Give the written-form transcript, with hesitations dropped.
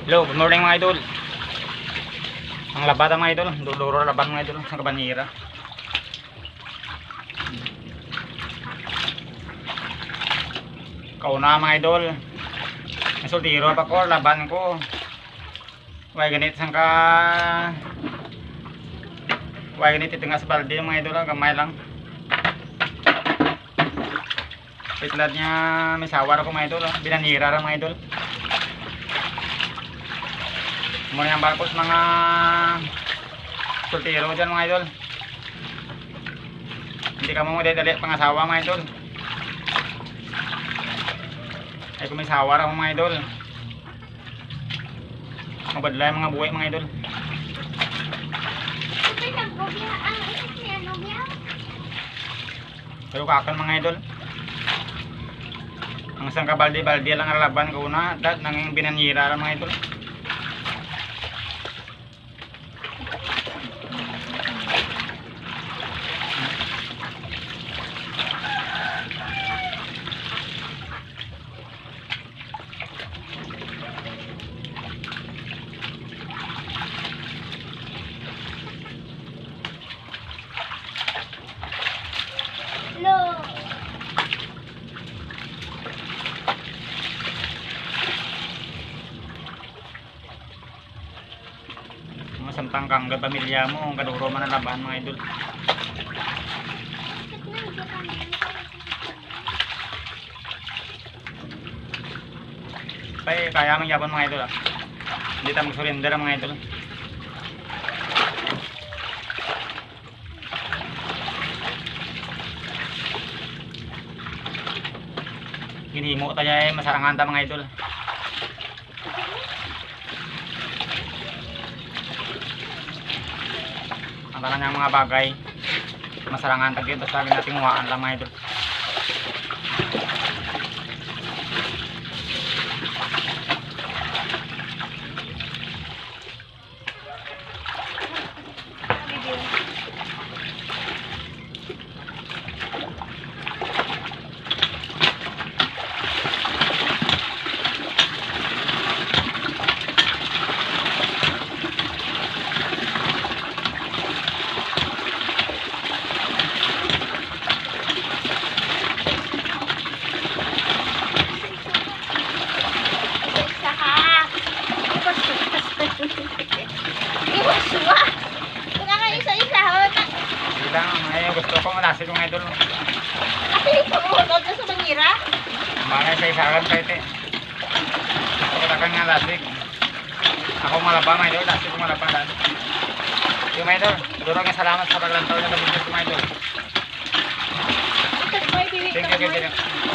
Hello, good morning mga idol. Ang labada mga idol, duluro laban mga idol sa Kabanira. Kauna mga idol. Nasultiro pa ko, laban ko. Way ganit sangka. Way ganit itinga sa balde mga idol, gamay lang. Itlad niya may sawar ko mga idol, binanira ra mga idol. Muna yung barkos mga sultiro dyan mga idol. Hindi ka mo dali pangasawa mga idol. Ay kung may sawar ako mga idol, mabadla yung mga buhay mga idol. Pero kakan mga idol, ang isang kabaldi-baldi lang ang laban ko na dahil nang binanira lang mga idol. Samtang kangga pamilya mo, ang kaduro man ang laban mga idol. Kaya mang yaban mga idol ah. Hindi tayo mag-surrender mga idol. Ginimo tayo ay masarangan ta mga idol. Ang tanan niyang mga bagay masarangan tag dito, sabi natin huwaan lang mga idol. Gusto ko malasig mga idol. Kasi sumuhunod na sa Banira? Bagay sa isagan kayo te. Gusto ko takang nga lasig. Ako malaba mga idol, lasig ko malaba daan. Yung mga idol, durang nga salamat sa paglantaw niya sa video ko mga idol. Thank you.